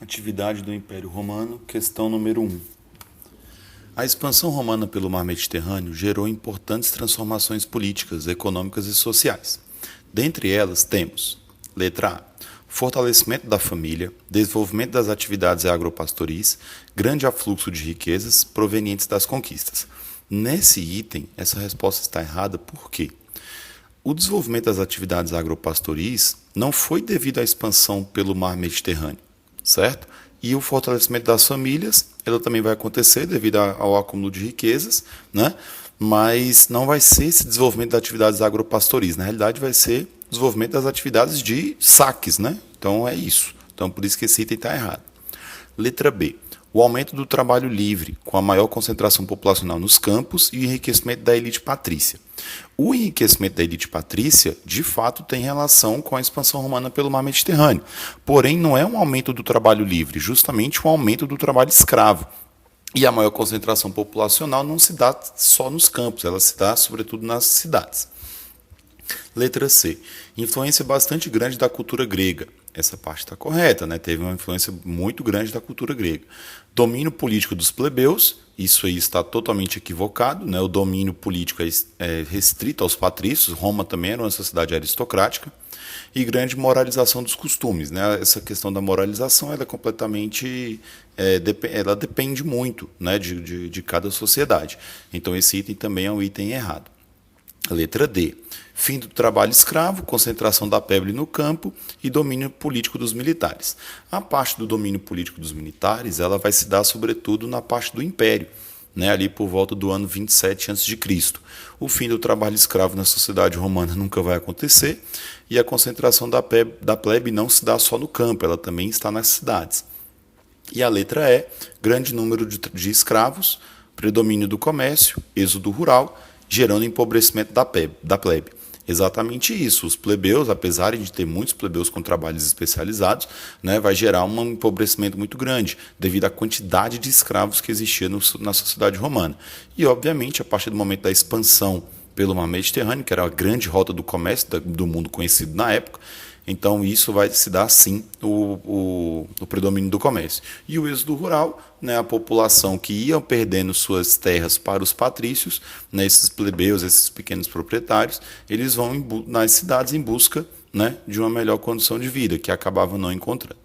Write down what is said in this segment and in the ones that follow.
Atividade do Império Romano, questão número 1. A expansão romana pelo mar Mediterrâneo gerou importantes transformações políticas, econômicas e sociais. Dentre elas temos: letra A, fortalecimento da família, desenvolvimento das atividades agropastoris, grande afluxo de riquezas provenientes das conquistas. Nesse item, essa resposta está errada por quê? O desenvolvimento das atividades agropastoris não foi devido à expansão pelo mar Mediterrâneo, certo? E o fortalecimento das famílias, ela também vai acontecer devido ao acúmulo de riquezas, né? Mas não vai ser esse desenvolvimento das atividades agropastoris. Na realidade, vai ser o desenvolvimento das atividades de saques, né? Então é isso. Então por isso que esse item está errado. Letra B. O aumento do trabalho livre, com a maior concentração populacional nos campos e o enriquecimento da elite patrícia. O enriquecimento da elite patrícia, de fato, tem relação com a expansão romana pelo mar Mediterrâneo. Porém, não é um aumento do trabalho livre, justamente um aumento do trabalho escravo. E a maior concentração populacional não se dá só nos campos, ela se dá sobretudo nas cidades. Letra C. Influência bastante grande da cultura grega. Essa parte está correta, né? Teve uma influência muito grande da cultura grega. Domínio político dos plebeus, isso aí está totalmente equivocado, né? O domínio político é restrito aos patrícios, Roma também era uma sociedade aristocrática, e grande moralização dos costumes, né? Essa questão da moralização ela é completamente, ela depende muito, né, de cada sociedade. Então esse item também é um item errado. Letra D. Fim do trabalho escravo, concentração da plebe no campo e domínio político dos militares. A parte do domínio político dos militares ela vai se dar sobretudo na parte do Império, né, ali por volta do ano 27 a.C. O fim do trabalho escravo na sociedade romana nunca vai acontecer e a concentração da plebe não se dá só no campo, ela também está nas cidades. E a letra E. Grande número de escravos, predomínio do comércio, êxodo rural, gerando empobrecimento da plebe. Exatamente isso. Os plebeus, apesar de ter muitos plebeus com trabalhos especializados, né, vai gerar um empobrecimento muito grande, devido à quantidade de escravos que existia na sociedade romana. E, obviamente, a partir do momento da expansão pelo mar Mediterrâneo, que era a grande rota do comércio do mundo conhecido na época, então isso vai se dar sim o predomínio do comércio. E o êxodo rural, né, a população que ia perdendo suas terras para os patrícios, né, esses plebeus, esses pequenos proprietários, eles vão nas cidades em busca, né, de uma melhor condição de vida, que acabavam não encontrando.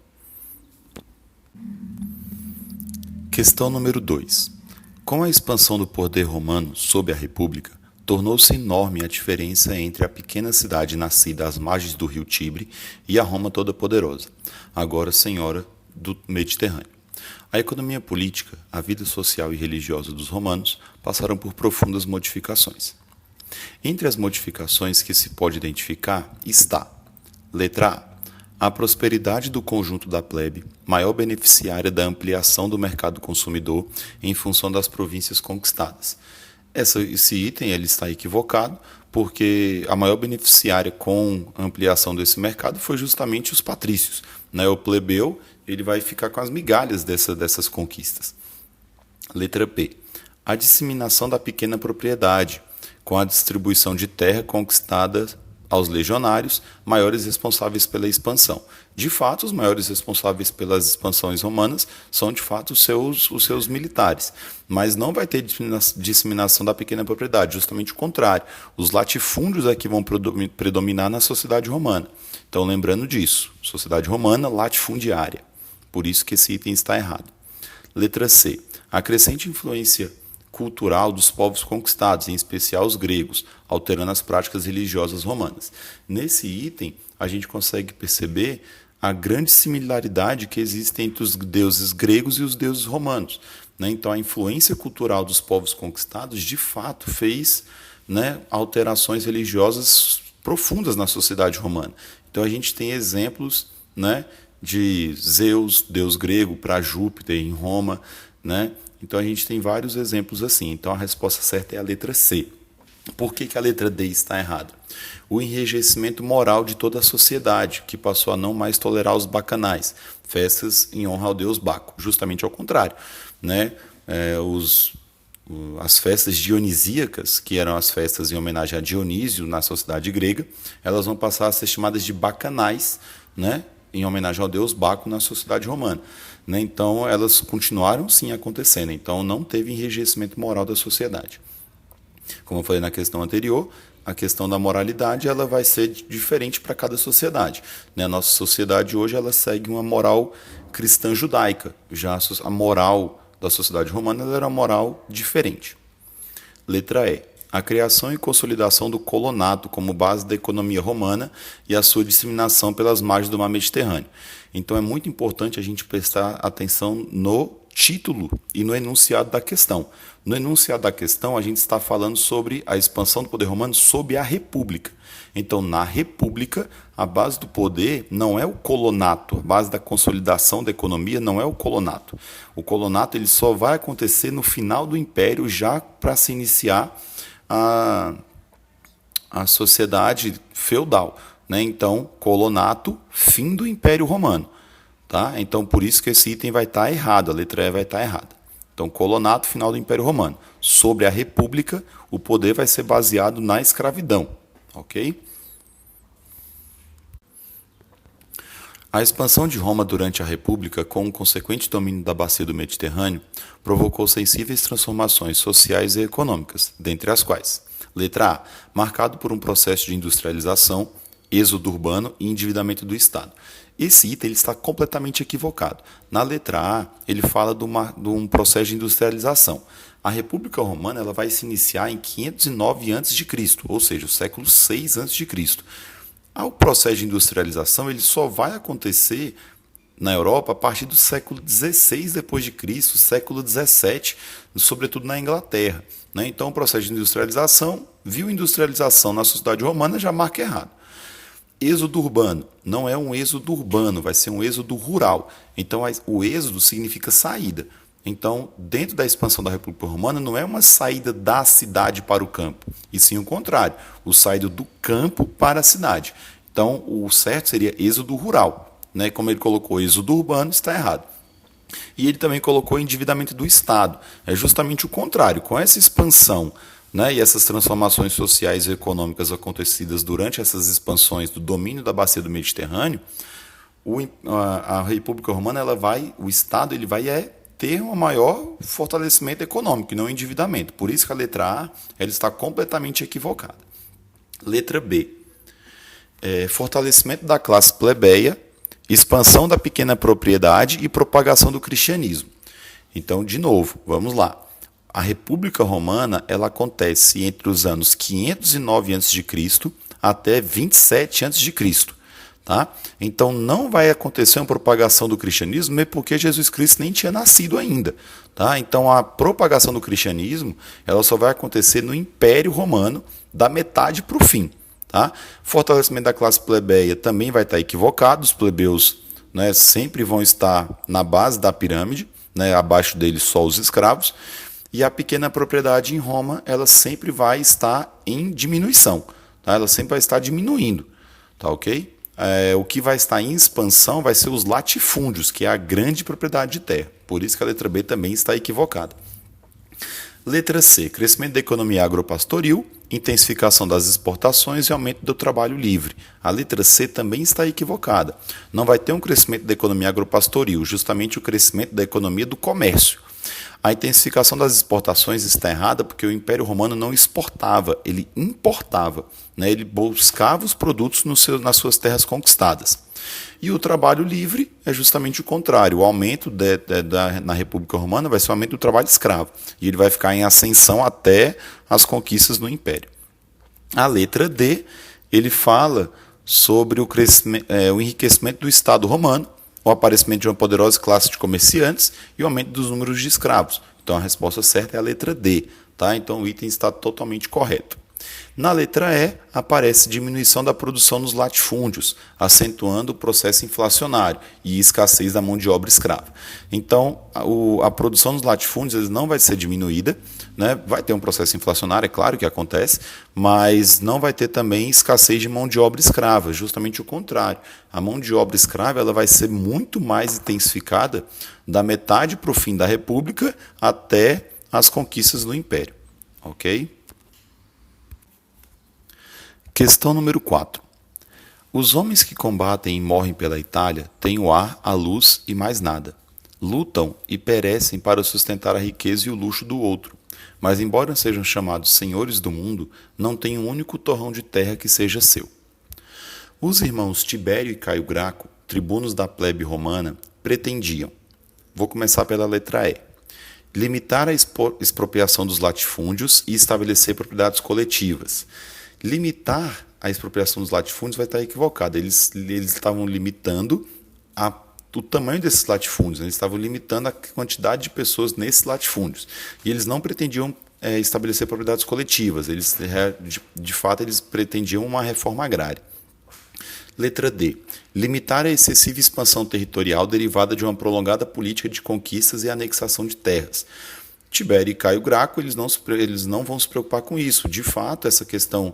Questão número 2. Com a expansão do poder romano sob a República, tornou-se enorme a diferença entre a pequena cidade nascida às margens do rio Tibre e a Roma toda-poderosa, agora senhora do Mediterrâneo. A economia política, a vida social e religiosa dos romanos passaram por profundas modificações. Entre as modificações que se pode identificar está: letra A prosperidade do conjunto da plebe, maior beneficiária da ampliação do mercado consumidor em função das províncias conquistadas. Esse item ele está equivocado, porque a maior beneficiária com a ampliação desse mercado foi justamente os patrícios, né? O plebeu ele vai ficar com as migalhas dessas conquistas. Letra B. A disseminação da pequena propriedade, com a distribuição de terra conquistada aos legionários, maiores responsáveis pela expansão. De fato, os maiores responsáveis pelas expansões romanas são, de fato, os seus militares. Mas não vai ter disseminação da pequena propriedade, justamente o contrário. Os latifúndios é que vão predominar na sociedade romana. Então, lembrando disso, sociedade romana latifundiária. Por isso que esse item está errado. Letra C. A crescente influência cultural dos povos conquistados, em especial os gregos, alterando as práticas religiosas romanas. Nesse item, a gente consegue perceber a grande similaridade que existe entre os deuses gregos e os deuses romanos, né? Então, a influência cultural dos povos conquistados, de fato, fez, né, alterações religiosas profundas na sociedade romana. Então, a gente tem exemplos, né, de Zeus, deus grego, para Júpiter em Roma, né? Então a gente tem vários exemplos assim. Então a resposta certa é a letra C. Por que a letra D está errada? O enrijecimento moral de toda a sociedade, que passou a não mais tolerar os bacanais, festas em honra ao deus Baco. Justamente ao contrário, né? As festas dionisíacas, que eram as festas em homenagem a Dionísio na sociedade grega, elas vão passar a ser chamadas de bacanais, né? em homenagem ao deus Baco na sociedade romana. Né? Então, elas continuaram sim acontecendo. Então, não teve enrijecimento moral da sociedade. Como eu falei na questão anterior, a questão da moralidade ela vai ser diferente para cada sociedade. Né? A nossa sociedade hoje ela segue uma moral cristã judaica. Já a moral da sociedade romana ela era uma moral diferente. Letra E. A criação e consolidação do colonato como base da economia romana e a sua disseminação pelas margens do mar Mediterrâneo. Então é muito importante a gente prestar atenção no título e no enunciado da questão. No enunciado da questão, a gente está falando sobre a expansão do poder romano sob a República. Então, na República, a base do poder não é o colonato, a base da consolidação da economia não é o colonato. O colonato ele só vai acontecer no final do Império, já para se iniciar a sociedade feudal. Né? Então, colonato, fim do Império Romano. Tá? Então, por isso que esse item vai estar errado, a letra E vai estar errada. Então, colonato, final do Império Romano. Sobre a República, o poder vai ser baseado na escravidão. Ok? A expansão de Roma durante a República, com o consequente domínio da bacia do Mediterrâneo, provocou sensíveis transformações sociais e econômicas, dentre as quais: letra A, marcado por um processo de industrialização, êxodo urbano e endividamento do Estado. Esse item ele está completamente equivocado. Na letra A, ele fala de um processo de industrialização. A República Romana ela vai se iniciar em 509 a.C., ou seja, o século VI a.C. O processo de industrialização ele só vai acontecer na Europa a partir do século XVI d.C., século XVII, sobretudo na Inglaterra. Né? Então, o processo de industrialização, viu industrialização na sociedade romana, já marca errado. Êxodo urbano. Não é um êxodo urbano, vai ser um êxodo rural. Então, o êxodo significa saída. Então, dentro da expansão da República Romana, não é uma saída da cidade para o campo, e sim o contrário, o saída do campo para a cidade. Então, o certo seria êxodo rural. Né? Como ele colocou êxodo urbano, está errado. E ele também colocou endividamento do Estado. É justamente o contrário. Com essa expansão, né, e essas transformações sociais e econômicas acontecidas durante essas expansões do domínio da bacia do Mediterrâneo, a República Romana, o Estado ele vai ter um maior fortalecimento econômico e não endividamento. Por isso que a letra A ela está completamente equivocada. Letra B. Fortalecimento da classe plebeia, expansão da pequena propriedade e propagação do cristianismo. Então, de novo, vamos lá. A República Romana ela acontece entre os anos 509 a.C. até 27 a.C. Tá? Então não vai acontecer uma propagação do cristianismo, mesmo porque Jesus Cristo nem tinha nascido ainda. Tá? Então a propagação do cristianismo ela só vai acontecer no Império Romano, da metade para o fim. Tá? Fortalecimento da classe plebeia também vai estar equivocado, os plebeus, né, sempre vão estar na base da pirâmide, né, abaixo deles só os escravos, e a pequena propriedade em Roma ela sempre vai estar em diminuição, tá? Ela sempre vai estar diminuindo, tá ok? O que vai estar em expansão vai ser os latifúndios, que é a grande propriedade de terra, por isso que a letra B também está equivocada. Letra C, crescimento da economia agropastoril, intensificação das exportações e aumento do trabalho livre. A letra C também está equivocada. Não vai ter um crescimento da economia agropastoril, justamente o crescimento da economia do comércio. A intensificação das exportações está errada porque o Império Romano não exportava, ele importava. Né? Ele buscava os produtos nas suas terras conquistadas. E o trabalho livre é justamente o contrário. O aumento na República Romana vai ser o aumento do trabalho escravo. E ele vai ficar em ascensão até as conquistas no Império. A letra D, ele fala sobre o enriquecimento do Estado romano, o aparecimento de uma poderosa classe de comerciantes e o aumento dos números de escravos. Então a resposta certa é a letra D. Tá? Então o item está totalmente correto. Na letra E, aparece diminuição da produção nos latifúndios, acentuando o processo inflacionário e escassez da mão de obra escrava. Então, a produção nos latifúndios não vai ser diminuída, né? Vai ter um processo inflacionário, é claro que acontece, mas não vai ter também escassez de mão de obra escrava, justamente o contrário. A mão de obra escrava ela vai ser muito mais intensificada da metade para o fim da República até as conquistas do Império. Ok? Questão número 4. Os homens que combatem e morrem pela Itália têm o ar, a luz e mais nada. Lutam e perecem para sustentar a riqueza e o luxo do outro. Mas, embora sejam chamados senhores do mundo, não têm um único torrão de terra que seja seu. Os irmãos Tibério e Caio Graco, tribunos da plebe romana, pretendiam, vou começar pela letra E, limitar a expropriação dos latifúndios e estabelecer propriedades coletivas. Limitar a expropriação dos latifúndios vai estar equivocado. Eles estavam limitando o tamanho desses latifúndios, eles estavam limitando a quantidade de pessoas nesses latifúndios. E eles não pretendiam estabelecer propriedades coletivas. De fato, eles pretendiam uma reforma agrária. Letra D. Limitar a excessiva expansão territorial derivada de uma prolongada política de conquistas e anexação de terras. Tibério e Caio Graco, eles não vão se preocupar com isso. De fato, essa questão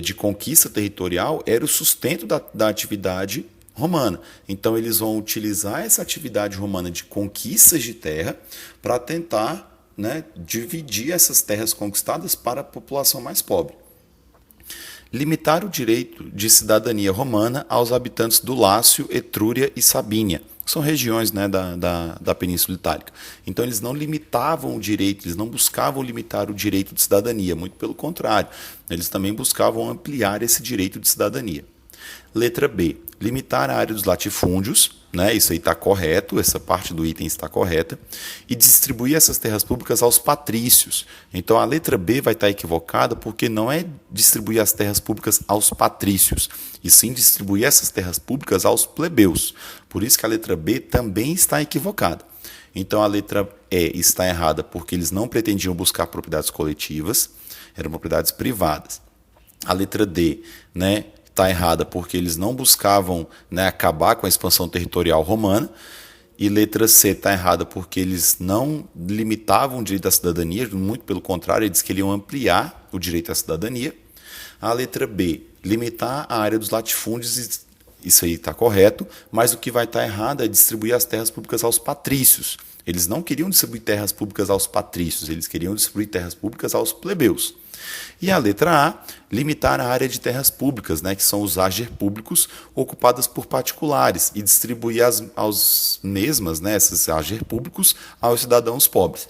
de conquista territorial era o sustento da atividade romana. Então, eles vão utilizar essa atividade romana de conquistas de terra para tentar, dividir essas terras conquistadas para a população mais pobre. Limitar o direito de cidadania romana aos habitantes do Lácio, Etrúria e Sabínia, que são regiões da Península Itálica. Então, eles não limitavam o direito, eles não buscavam limitar o direito de cidadania, muito pelo contrário, eles também buscavam ampliar esse direito de cidadania. Letra B. Limitar a área dos latifúndios, isso aí está correto, essa parte do item está correta, e distribuir essas terras públicas aos patrícios. Então a letra B vai estar equivocada porque não é distribuir as terras públicas aos patrícios, e sim distribuir essas terras públicas aos plebeus. Por isso que a letra B também está equivocada. Então a letra E está errada porque eles não pretendiam buscar propriedades coletivas, eram propriedades privadas. A letra D, está errada porque eles não buscavam acabar com a expansão territorial romana. E letra C está errada porque eles não limitavam o direito à cidadania, muito pelo contrário, eles queriam ampliar o direito à cidadania. A letra B, limitar a área dos latifúndios, isso aí está correto, mas o que vai estar errado é distribuir as terras públicas aos patrícios. Eles não queriam distribuir terras públicas aos patrícios, eles queriam distribuir terras públicas aos plebeus. E a letra A, limitar a área de terras públicas, que são os ager públicos ocupadas por particulares, e distribuir as mesmas, esses ager públicos, aos cidadãos pobres,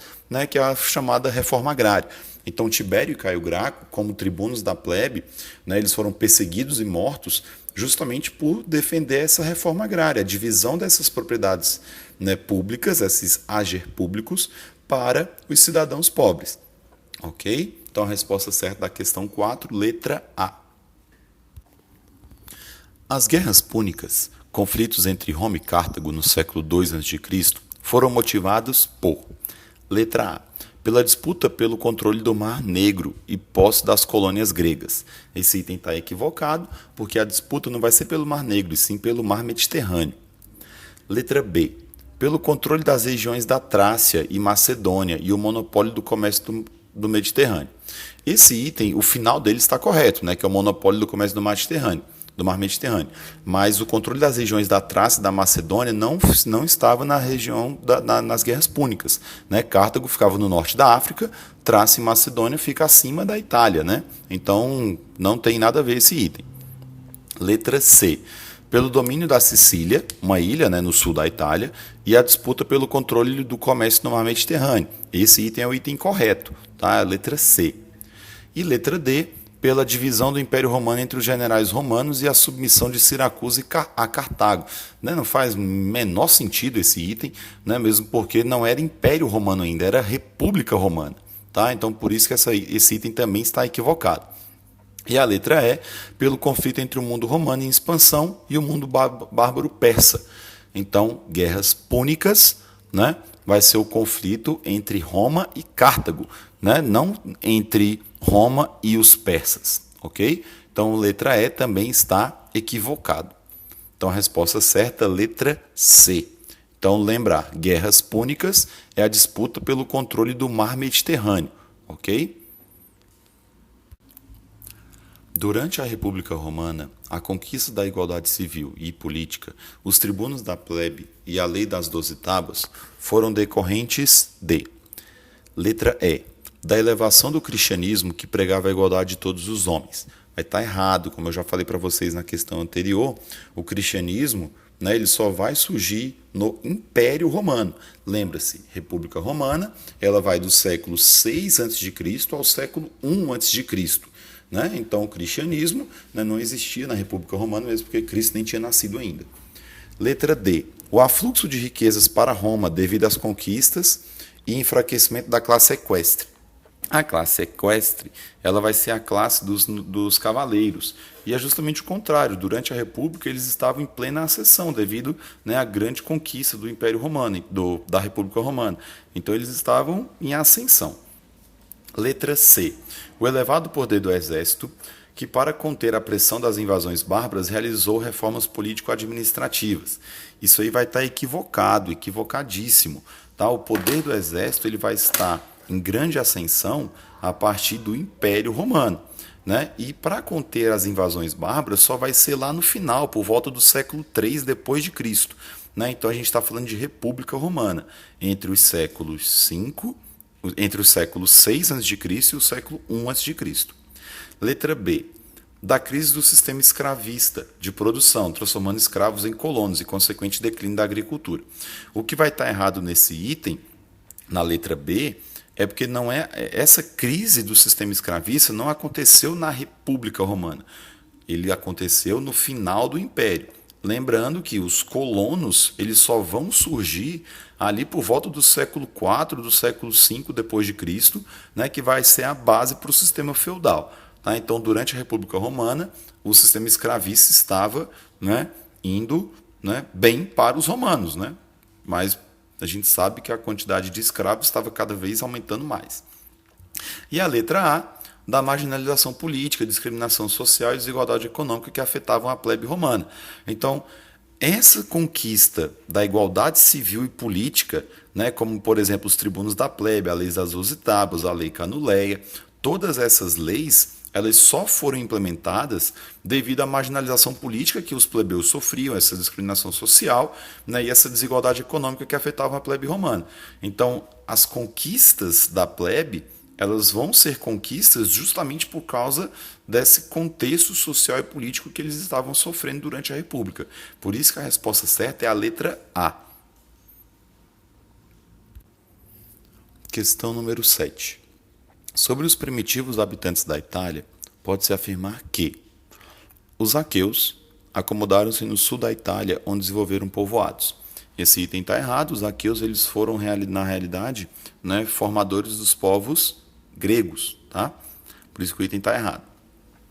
que é a chamada reforma agrária. Então, Tibério e Caio Graco, como tribunos da plebe, eles foram perseguidos e mortos justamente por defender essa reforma agrária, a divisão dessas propriedades públicas, esses ager públicos, para os cidadãos pobres. Ok? Então, a resposta certa da questão 4, letra A. As guerras púnicas, conflitos entre Roma e Cartago no século II a.C., foram motivados por: letra A, pela disputa pelo controle do Mar Negro e posse das colônias gregas. Esse item está equivocado, porque a disputa não vai ser pelo Mar Negro, e sim pelo Mar Mediterrâneo. Letra B, pelo controle das regiões da Trácia e Macedônia e o monopólio do comércio do Mediterrâneo. Esse item, o final dele está correto, que é o monopólio do comércio do Mar Mediterrâneo. Mas o controle das regiões da Trácia e da Macedônia não estava na região nas guerras púnicas. Cartago ficava no norte da África, Trácia e Macedônia fica acima da Itália. Então, não tem nada a ver esse item. Letra C. Pelo domínio da Sicília, uma ilha no sul da Itália, e a disputa pelo controle do comércio no Mar Mediterrâneo. Esse item é o item correto, tá? Letra C. E letra D, pela divisão do Império Romano entre os generais romanos e a submissão de Siracusa a Cartago. Não faz menor sentido esse item, mesmo porque não era Império Romano ainda, era República Romana. Tá? Então, por isso que esse item também está equivocado. E a letra E, pelo conflito entre o mundo romano em expansão e o mundo bárbaro persa. Então, guerras púnicas, vai ser o conflito entre Roma e Cartago, não entre Roma e os persas, ok? Então, letra E também está equivocado. Então, a resposta certa, letra C. Então, lembrar, guerras púnicas é a disputa pelo controle do Mar Mediterrâneo, ok? Durante a República Romana, a conquista da igualdade civil e política, os tribunos da plebe e a lei das 12 tábuas foram decorrentes de: letra E, da elevação do cristianismo que pregava a igualdade de todos os homens. vai estar errado. Como eu já falei para vocês na questão anterior, o cristianismo, né, ele só vai surgir no Império Romano. Lembra-se, República Romana, ela vai do século 6 a.C. ao século 1 a.C., né? Então o cristianismo, né, não existia na República Romana, mesmo porque Cristo nem tinha nascido ainda. Letra D. O afluxo de riquezas para Roma devido às conquistas e enfraquecimento da classe equestre. A classe equestre, ela vai ser a classe dos cavaleiros. E é justamente o contrário. Durante a República, eles estavam em plena ascensão, devido, né, à grande conquista do Império Romano, da República Romana. Então, eles estavam em ascensão. Letra C. O elevado poder do exército, que para conter a pressão das invasões bárbaras, realizou reformas político-administrativas. Isso aí vai estar equivocadíssimo. Tá? O poder do exército ele vai estar em grande ascensão a partir do Império Romano, né? E para conter as invasões bárbaras só vai ser lá no final, por volta do século 3 depois de Cristo, né? Então a gente está falando de República Romana entre os séculos 6 a.C. e o século 1 a.C. Letra B. Da crise do sistema escravista de produção, transformando escravos em colonos e consequente declínio da agricultura. O que vai estar errado nesse item, na letra B, é porque não é essa crise do sistema escravista não aconteceu na República Romana. Ele aconteceu no final do Império. Lembrando que os colonos eles só vão surgir ali por volta do século IV, do século V depois de Cristo, né, que vai ser a base para o sistema feudal. Tá? Então, durante a República Romana, o sistema escravista estava, né, indo, né, bem para os romanos, né? Mas a gente sabe que a quantidade de escravos estava cada vez aumentando mais. E a letra A, da marginalização política, discriminação social e desigualdade econômica que afetavam a plebe romana. Então, essa conquista da igualdade civil e política, né, como, por exemplo, os tribunos da plebe, a lei das 12 tábuas, a lei Canuleia, todas essas leis elas só foram implementadas devido à marginalização política que os plebeus sofriam, essa discriminação social, né, e essa desigualdade econômica que afetava a plebe romana. Então, as conquistas da plebe elas vão ser conquistas justamente por causa desse contexto social e político que eles estavam sofrendo durante a República. Por isso que a resposta certa é a letra A. Questão número 7. Sobre os primitivos habitantes da Itália, pode-se afirmar que os aqueus acomodaram-se no sul da Itália, onde desenvolveram povoados. Esse item está errado. Os aqueus eles foram, na realidade, né, formadores dos povos gregos. Tá? Por isso que o item está errado.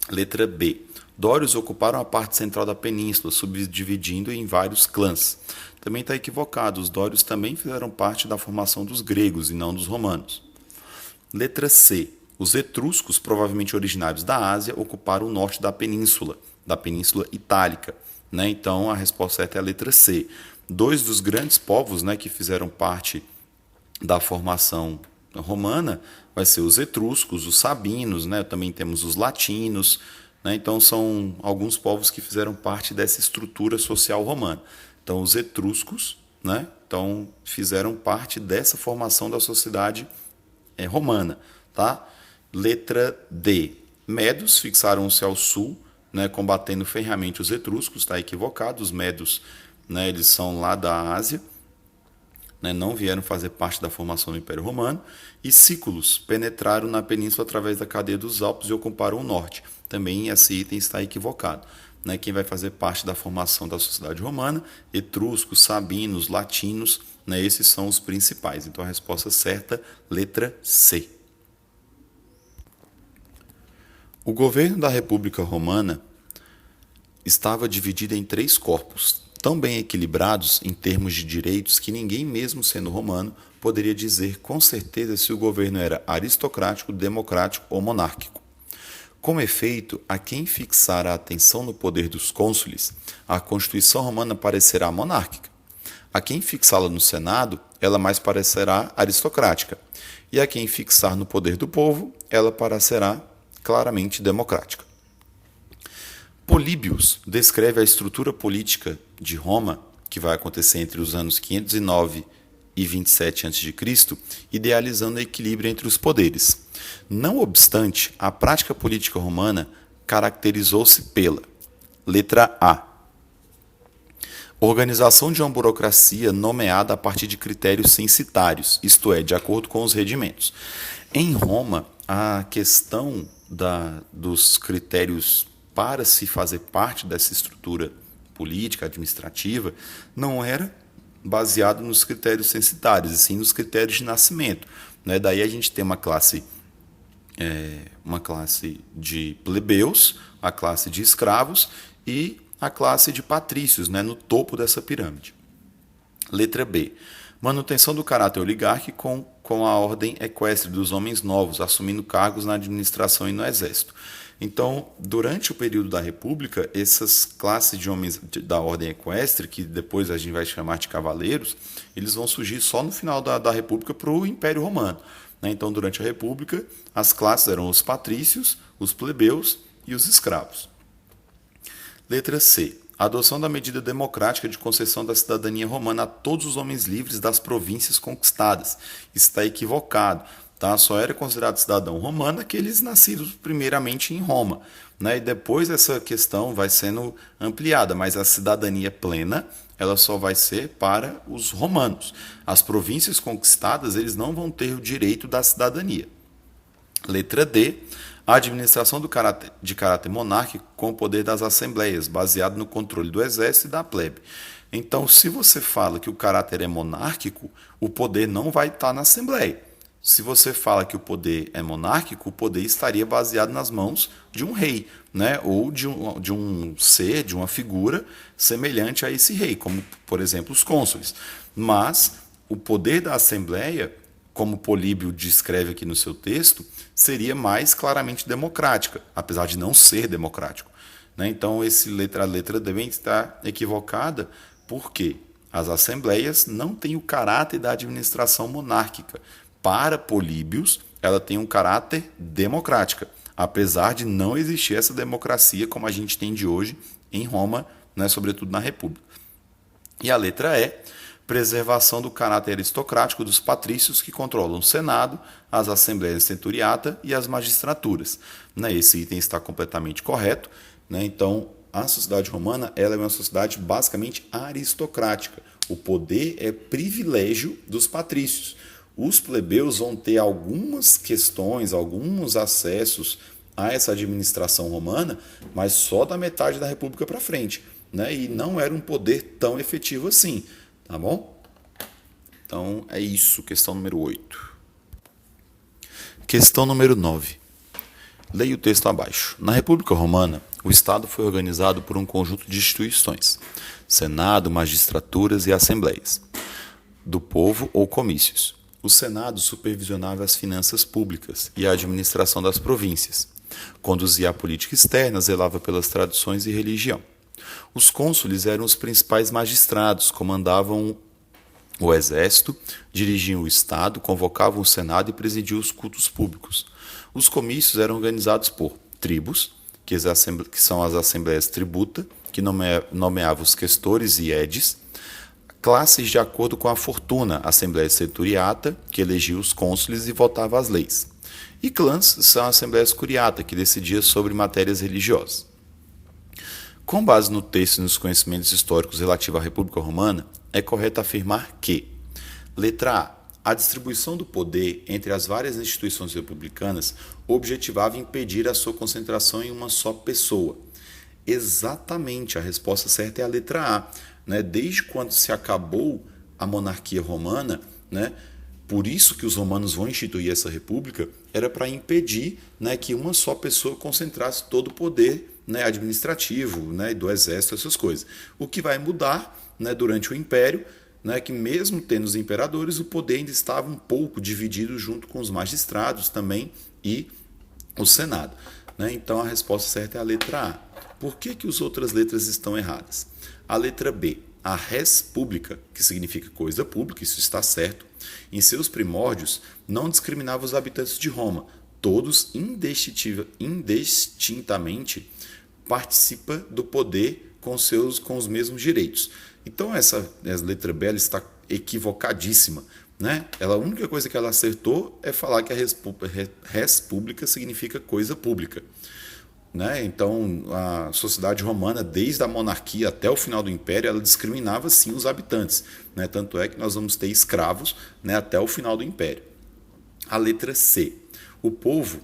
Letra B. Dórios ocuparam a parte central da península, subdividindo em vários clãs. Também está equivocado. Os dórios também fizeram parte da formação dos gregos e não dos romanos. Letra C. Os etruscos, provavelmente originários da Ásia, ocuparam o norte da Península Itálica. Né? Então, a resposta certa é a letra C. Dois dos grandes povos, né, que fizeram parte da formação romana vai ser os etruscos, os sabinos, né? Também temos os latinos. Né? Então, são alguns povos que fizeram parte dessa estrutura social romana. Então, os etruscos, né, então, fizeram parte dessa formação da sociedade romana. Tá? Letra D. Medos fixaram-se ao sul, né, combatendo ferreamente os etruscos. Está equivocado. Os medos, né, eles são lá da Ásia, né, não vieram fazer parte da formação do Império Romano. E sículos penetraram na península através da cadeia dos Alpes e ocuparam o norte. Também esse item está equivocado. Né, quem vai fazer parte da formação da sociedade romana, etruscos, sabinos, latinos, né, esses são os principais. Então a resposta certa, letra C. O governo da República Romana estava dividido em 3 corpos, tão bem equilibrados em termos de direitos que ninguém, mesmo sendo romano, poderia dizer com certeza se o governo era aristocrático, democrático ou monárquico. Como efeito, a quem fixar a atenção no poder dos cônsules, a Constituição romana parecerá monárquica. A quem fixá-la no Senado, ela mais parecerá aristocrática. E a quem fixar no poder do povo, ela parecerá claramente democrática. Políbios descreve a estrutura política de Roma, que vai acontecer entre os anos 509 e 27 a.C., idealizando o equilíbrio entre os poderes. Não obstante, a prática política romana caracterizou-se pela: letra A, organização de uma burocracia nomeada a partir de critérios censitários, isto é, de acordo com os regimentos. Em Roma, a questão dos critérios para se fazer parte dessa estrutura política, administrativa, não era baseado nos critérios censitários, e sim nos critérios de nascimento. Né? Daí a gente tem uma classe de plebeus, a classe de escravos e a classe de patrícios, né, no topo dessa pirâmide. Letra B. Manutenção do caráter oligárquico com a ordem equestre dos homens novos, assumindo cargos na administração e no exército. Então, durante o período da República, essas classes de homens da ordem equestre, que depois a gente vai chamar de cavaleiros, eles vão surgir só no final da República para o Império Romano. Então, durante a República, as classes eram os patrícios, os plebeus e os escravos. Letra C. A adoção da medida democrática de concessão da cidadania romana a todos os homens livres das províncias conquistadas. Está equivocado. Tá? Só era considerado cidadão romano aqueles nascidos primeiramente em Roma. Né? E depois essa questão vai sendo ampliada, mas a cidadania plena ela só vai ser para os romanos. As províncias conquistadas eles não vão ter o direito da cidadania. Letra D. A administração de caráter monárquico com o poder das assembleias, baseado no controle do exército e da plebe. Então, se você fala que o caráter é monárquico, o poder não vai estar na assembleia. Se você fala que o poder é monárquico, o poder estaria baseado nas mãos de um rei, né? Ou de um ser, de uma figura semelhante a esse rei, como, por exemplo, os cônsules. Mas o poder da assembleia, como Políbio descreve aqui no seu texto, seria mais claramente democrática, apesar de não ser democrático. Né? Então, a letra D está equivocada porque as assembleias não têm o caráter da administração monárquica. Para Políbios, ela tem um caráter democrático, apesar de não existir essa democracia como a gente tem de hoje em Roma, né? Sobretudo na República. E a letra E, preservação do caráter aristocrático dos patrícios que controlam o Senado, as assembleias centuriata e as magistraturas. Esse item está completamente correto. Então, a sociedade romana ela é uma sociedade basicamente aristocrática. O poder é privilégio dos patrícios. Os plebeus vão ter algumas questões, alguns acessos a essa administração romana, mas só da metade da República para frente. E não era um poder tão efetivo assim. Tá bom? Então, é isso. Questão número 8. Questão número 9. Leia o texto abaixo. Na República Romana, o Estado foi organizado por um conjunto de instituições: Senado, magistraturas e assembleias do povo ou comícios. O Senado supervisionava as finanças públicas e a administração das províncias. Conduzia a política externa, zelava pelas tradições e religião. Os cônsules eram os principais magistrados, comandavam o exército, dirigiam o Estado, convocavam o Senado e presidiam os cultos públicos. Os comícios eram organizados por tribos, que são as assembleias tributa, que nomeavam os questores e edes, classes de acordo com a fortuna, assembleia centuriata, que elegia os cônsules e votava as leis, e clãs são assembleias curiata, que decidia sobre matérias religiosas. Com base no texto e nos conhecimentos históricos relativos à República Romana, é correto afirmar que: letra A. A distribuição do poder entre as várias instituições republicanas objetivava impedir a sua concentração em uma só pessoa. Exatamente, a resposta certa é a letra A. Desde quando se acabou a monarquia romana, por isso que os romanos vão instituir essa república, era para impedir que uma só pessoa concentrasse todo o poder administrativo, do exército, essas coisas. O que vai mudar durante o Império, que mesmo tendo os imperadores, o poder ainda estava um pouco dividido junto com os magistrados também e o Senado. Então a resposta certa é a letra A. Por que as outras letras estão erradas? A letra B, a res publica, que significa coisa pública, isso está certo, em seus primórdios não discriminava os habitantes de Roma, todos indistintamente participam do poder com os mesmos direitos. Então essa letra B ela está equivocadíssima. A única coisa que ela acertou é falar que a res pública significa coisa pública. né? Então, a sociedade romana, desde a monarquia até o final do Império, ela discriminava sim os habitantes, né? Tanto é que nós vamos ter escravos, né, até o final do Império. A letra C. O povo,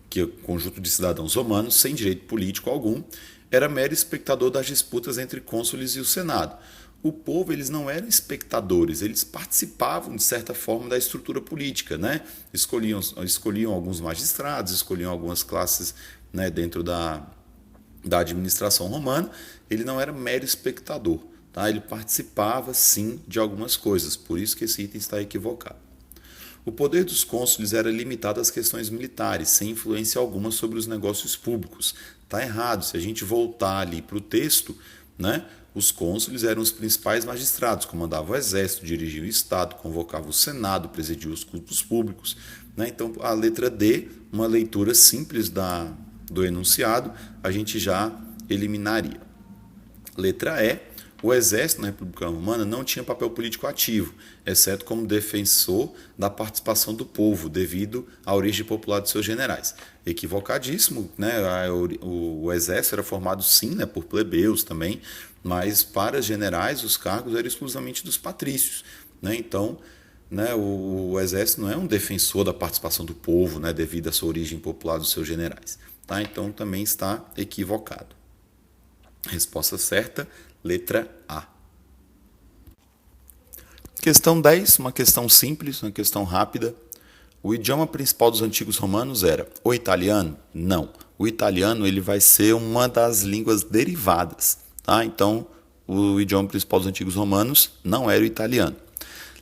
que é o conjunto de cidadãos romanos, sem direito político algum, era mero espectador das disputas entre cônsules e o Senado. O povo, eles não eram espectadores, eles participavam, de certa forma, da estrutura política, né? Escolhiam alguns magistrados, escolhiam algumas classes, né, dentro da administração romana. Ele não era mero espectador, tá? Ele participava, sim, de algumas coisas, por isso que esse item está equivocado. O poder dos cônsules era limitado às questões militares, sem influência alguma sobre os negócios públicos. Está errado. Se a gente voltar ali para o texto, né, os cônsules eram os principais magistrados, comandavam o exército, dirigiam o Estado, convocavam o Senado, presidiam os cultos públicos. Né? Então, a letra D, uma leitura simples do enunciado, a gente já eliminaria. Letra E. O exército na República Romana não tinha papel político ativo, exceto como defensor da participação do povo, devido à origem popular de seus generais. Equivocadíssimo, né? O exército era formado sim, né, por plebeus também, mas para generais os cargos eram exclusivamente dos patrícios. Né? Então, né, o exército não é um defensor da participação do povo, né, devido à sua origem popular dos seus generais. Tá? Então também está equivocado. Resposta certa, letra A. Questão 10, uma questão simples, uma questão rápida. O idioma principal dos antigos romanos era o italiano? Não. O italiano ele vai ser uma das línguas derivadas. Tá? Então, o idioma principal dos antigos romanos não era o italiano.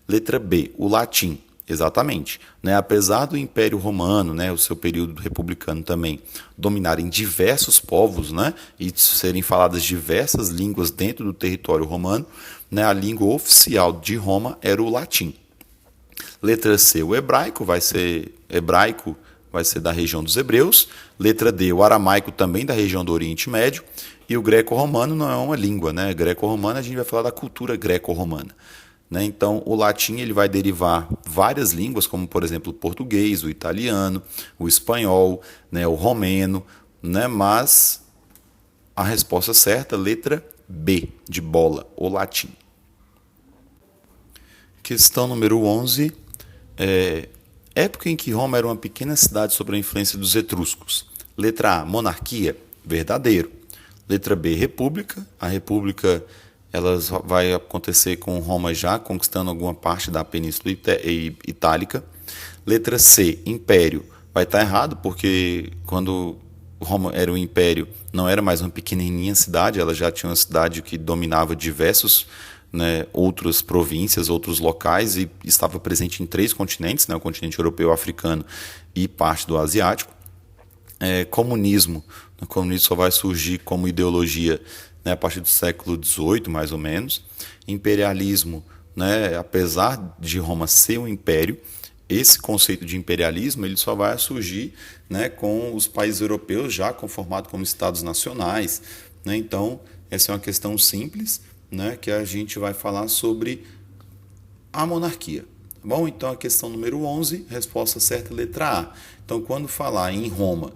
Letra B, o latim. Exatamente. Né? Apesar do Império Romano, né, o seu período republicano também, dominarem diversos povos, né, e serem faladas diversas línguas dentro do território romano, né, a língua oficial de Roma era o latim. Letra C, o hebraico vai ser da região dos hebreus. Letra D, o aramaico também da região do Oriente Médio. E o greco-romano não é uma língua. Né? Greco-romano a gente vai falar da cultura greco-romana. Né? Então, o latim ele vai derivar várias línguas, como, por exemplo, o português, o italiano, o espanhol, né, o romeno, né? Mas a resposta certa, letra B, de bola, o latim. Questão número 11. Época em que Roma era uma pequena cidade sob a influência dos etruscos. Letra A, monarquia, verdadeiro. Letra B, república. A república ela vai acontecer com Roma já conquistando alguma parte da Península Itálica. Letra C, império. Vai estar errado, porque quando Roma era um império, não era mais uma pequenininha cidade, ela já tinha uma cidade que dominava diversos, né, outras províncias, outros locais, e estava presente em 3 continentes, né, o continente europeu, africano e parte do asiático. Comunismo. O comunismo só vai surgir como ideologia, né, a partir do século XVIII, mais ou menos. Imperialismo, né, apesar de Roma ser um império, esse conceito de imperialismo ele só vai surgir, né, com os países europeus já conformados como estados nacionais. Né? Então, essa é uma questão simples, né, que a gente vai falar sobre a monarquia. Tá bom? Então, a questão número 11, resposta certa, letra A. Então, quando falar em Roma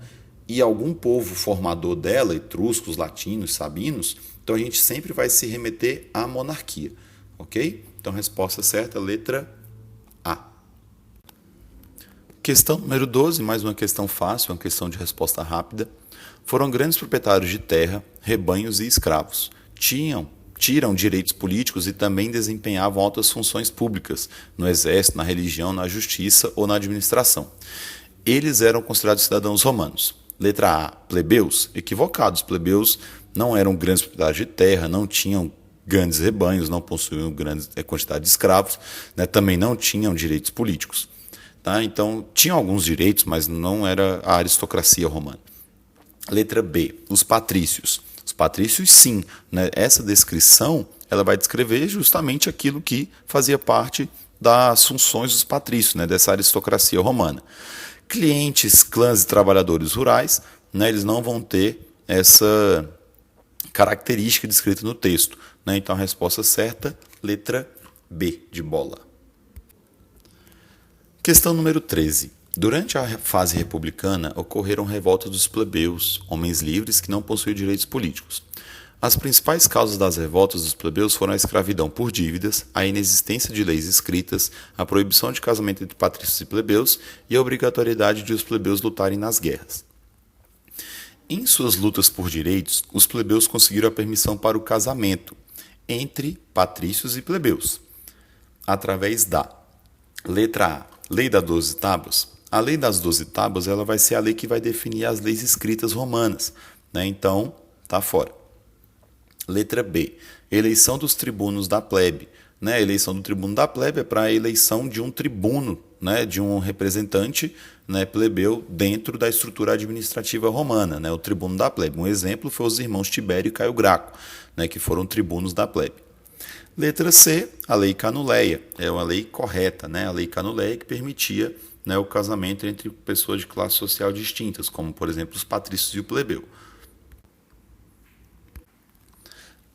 e algum povo formador dela, etruscos, latinos, sabinos, então a gente sempre vai se remeter à monarquia. Ok? Então, resposta certa, letra A. Questão número 12, mais uma questão fácil, uma questão de resposta rápida. Foram grandes proprietários de terra, rebanhos e escravos. Tiram direitos políticos e também desempenhavam altas funções públicas, no exército, na religião, na justiça ou na administração. Eles eram considerados cidadãos romanos. Letra A, plebeus. Equivocados. Plebeus não eram grandes proprietários de terra, não tinham grandes rebanhos, não possuíam grande quantidade de escravos, né? Também não tinham direitos políticos. Tá? Então, tinham alguns direitos, mas não era a aristocracia romana. Letra B, os patrícios. Os patrícios, sim. Né? Essa descrição ela vai descrever justamente aquilo que fazia parte das funções dos patrícios, né? Dessa aristocracia romana. Clientes, clãs e trabalhadores rurais, né? Eles não vão ter essa característica descrita no texto. Né? Então, a resposta certa, letra B, de bola. Questão número 13. Durante a fase republicana, ocorreram revoltas dos plebeus, homens livres que não possuíam direitos políticos. As principais causas das revoltas dos plebeus foram a escravidão por dívidas, a inexistência de leis escritas, a proibição de casamento entre patrícios e plebeus e a obrigatoriedade de os plebeus lutarem nas guerras. Em suas lutas por direitos, os plebeus conseguiram a permissão para o casamento entre patrícios e plebeus, através da letra A, Lei das 12 Tábuas. A Lei das 12 Tábuas ela vai ser a lei que vai definir as leis escritas romanas, né? Então, tá fora. Letra B, eleição dos tribunos da plebe. Né? A eleição do tribuno da plebe é para a eleição de um tribuno, né? De um representante, né? Plebeu dentro da estrutura administrativa romana, né? O tribuno da plebe. Um exemplo foi os irmãos Tibério e Caio Graco, né? Que foram tribunos da plebe. Letra C, a Lei Canuleia. É uma lei correta, né? A Lei Canuleia que permitia, né, o casamento entre pessoas de classe social distintas, como, por exemplo, os patrícios e o plebeu.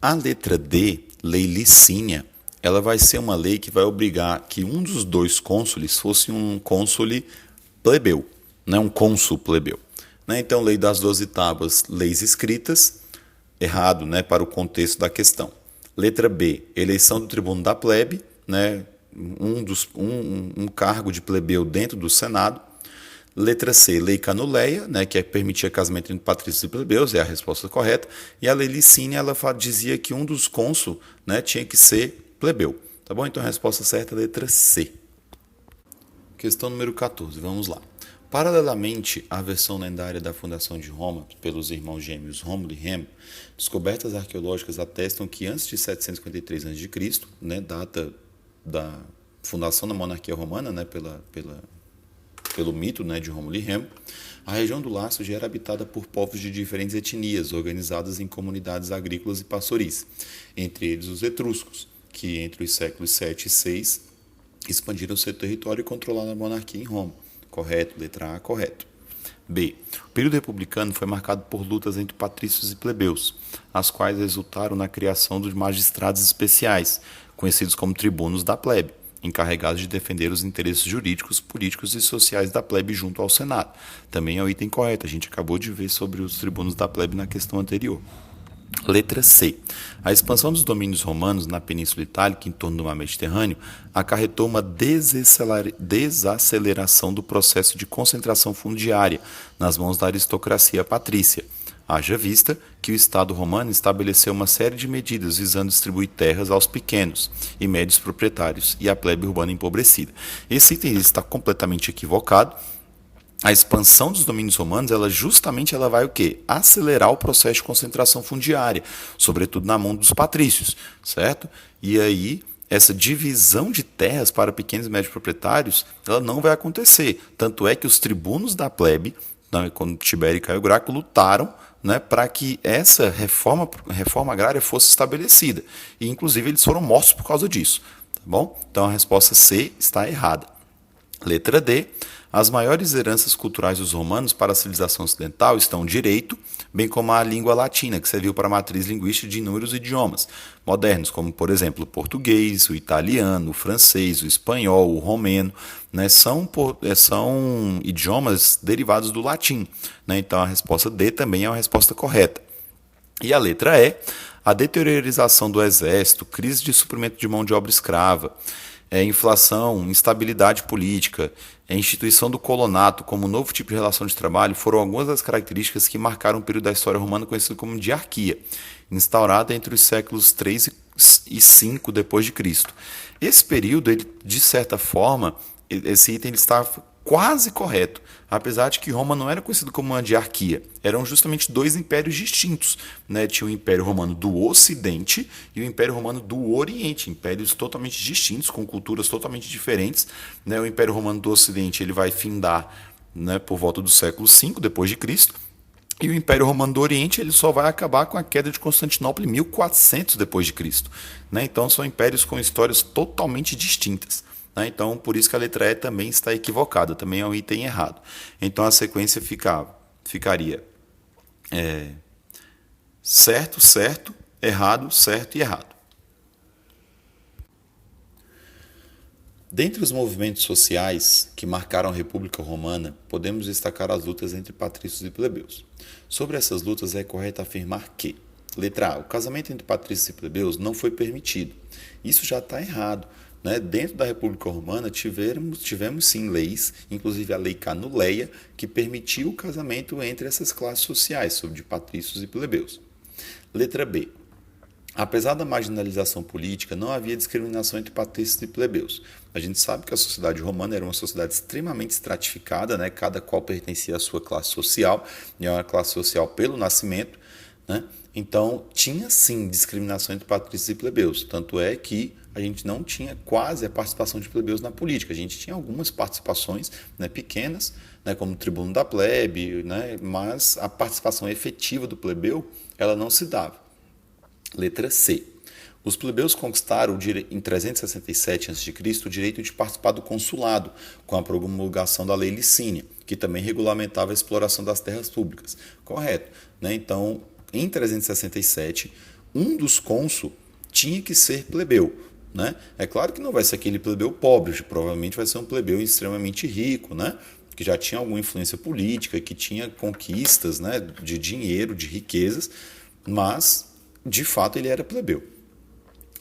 A letra D, Lei Licínia, ela vai ser uma lei que vai obrigar que um dos dois cônsules fosse um cônsule plebeu, né, um cônsul plebeu. Né? Então, Lei das 12 Tábuas, leis escritas, errado, né, para o contexto da questão. Letra B, eleição do tribuno da plebe, né, um cargo de plebeu dentro do Senado. Letra C, Lei Canuleia, né, que permitia casamento entre patrícios e plebeus, é a resposta correta. E a Lei Licínia, ela dizia que um dos cônsuls, né, tinha que ser plebeu. Tá bom? Então a resposta certa é a letra C. Questão número 14, vamos lá. Paralelamente à versão lendária da fundação de Roma pelos irmãos gêmeos Rômulo e Remo, descobertas arqueológicas atestam que antes de 753 a.C., né, data da fundação da monarquia romana, né, pelo mito, né, de Rômulo e Remo, a região do Lácio já era habitada por povos de diferentes etnias, organizadas em comunidades agrícolas e pastoris, entre eles os etruscos, que entre os séculos 7 e 6 expandiram seu território e controlaram a monarquia em Roma. Correto, letra A, correto. B. O período republicano foi marcado por lutas entre patrícios e plebeus, as quais resultaram na criação dos magistrados especiais, conhecidos como tribunos da plebe, encarregados de defender os interesses jurídicos, políticos e sociais da plebe junto ao Senado. Também é o item correto, a gente acabou de ver sobre os tribunos da plebe na questão anterior. Letra C. A expansão dos domínios romanos na Península Itálica, em torno do Mar Mediterrâneo, acarretou uma desaceleração do processo de concentração fundiária nas mãos da aristocracia patrícia. Haja vista que o Estado romano estabeleceu uma série de medidas visando distribuir terras aos pequenos e médios proprietários e à plebe urbana empobrecida. Esse item está completamente equivocado. A expansão dos domínios romanos, ela vai o quê? Acelerar o processo de concentração fundiária, sobretudo na mão dos patrícios, certo? E aí, essa divisão de terras para pequenos e médios proprietários, ela não vai acontecer. Tanto é que os tribunos da plebe, quando Tibério e Caio Graco, lutaram, né, para que essa reforma agrária fosse estabelecida. E, inclusive, eles foram mortos por causa disso. Tá bom? Então, a resposta C está errada. Letra D. As maiores heranças culturais dos romanos para a civilização ocidental estão o direito, bem como a língua latina, que serviu para a matriz linguística de inúmeros idiomas modernos, como, por exemplo, o português, o italiano, o francês, o espanhol, o romeno, né, são idiomas derivados do latim. Né, então, a resposta D também é uma resposta correta. E a letra E, a deteriorização do exército, crise de suprimento de mão de obra escrava, inflação, instabilidade política, a instituição do colonato como novo tipo de relação de trabalho foram algumas das características que marcaram um período da história romana conhecido como diarquia, instaurada entre os séculos 3 e 5 depois de Cristo. Esse período, ele, de certa forma, esse item ele está quase correto, apesar de que Roma não era conhecido como uma diarquia. Eram justamente dois impérios distintos. Né? Tinha o Império Romano do Ocidente e o Império Romano do Oriente, impérios totalmente distintos, com culturas totalmente diferentes. Né? O Império Romano do Ocidente ele vai findar, né, por volta do século V depois de Cristo, e o Império Romano do Oriente ele só vai acabar com a queda de Constantinopla em 1400 depois de Cristo. Né? Então são impérios com histórias totalmente distintas. Então, por isso que a letra E também está equivocada, também é um item errado. Então, a sequência ficaria certo, certo, errado, certo e errado. Dentre os movimentos sociais que marcaram a República Romana, podemos destacar as lutas entre patrícios e plebeus. Sobre essas lutas, é correto afirmar que: letra A. O casamento entre patrícios e plebeus não foi permitido. Isso já está errado. Né? Dentro da República Romana, tivemos sim leis, inclusive a Lei Canuleia, que permitiu o casamento entre essas classes sociais, sobre patrícios e plebeus. Letra B. Apesar da marginalização política, não havia discriminação entre patrícios e plebeus. A gente sabe que a sociedade romana era uma sociedade extremamente estratificada, né? Cada qual pertencia à sua classe social, e é uma classe social pelo nascimento. Né? Então, tinha sim discriminação entre patrícios e plebeus. Tanto é que a gente não tinha quase a participação de plebeus na política. A gente tinha algumas participações, né, pequenas, né, como o tribuno da plebe, né, mas a participação efetiva do plebeu ela não se dava. Letra C. Os plebeus conquistaram em 367 a.C. o direito de participar do consulado, com a promulgação da Lei Licínia, que também regulamentava a exploração das terras públicas. Correto. Né? Então, em 367, um dos cônsuls tinha que ser plebeu. Né? É claro que não vai ser aquele plebeu pobre, provavelmente vai ser um plebeu extremamente rico, né? Que já tinha alguma influência política, que tinha conquistas, né, de dinheiro, de riquezas, mas de fato ele era plebeu.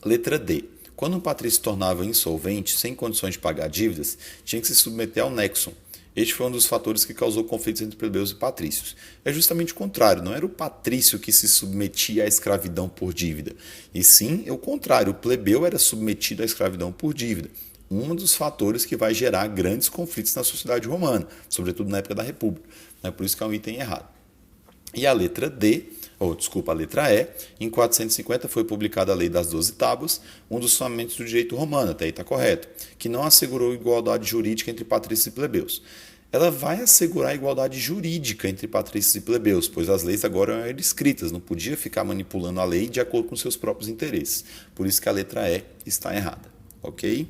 Letra D. Quando um patrício se tornava insolvente, sem condições de pagar dívidas, tinha que se submeter ao nexum. Este foi um dos fatores que causou conflitos entre plebeus e patrícios. É justamente o contrário, não era o patrício que se submetia à escravidão por dívida, e sim o contrário, o plebeu era submetido à escravidão por dívida. Um dos fatores que vai gerar grandes conflitos na sociedade romana, sobretudo na época da República. É por isso que é um item errado. E a letra a letra E, em 450 foi publicada a Lei das 12 Tábuas, um dos fundamentos do direito romano, até aí está correto, que não assegurou igualdade jurídica entre patrícios e plebeus. Ela vai assegurar a igualdade jurídica entre patrícios e plebeus, pois as leis agora eram escritas, não podia ficar manipulando a lei de acordo com seus próprios interesses. Por isso que a letra E está errada, ok?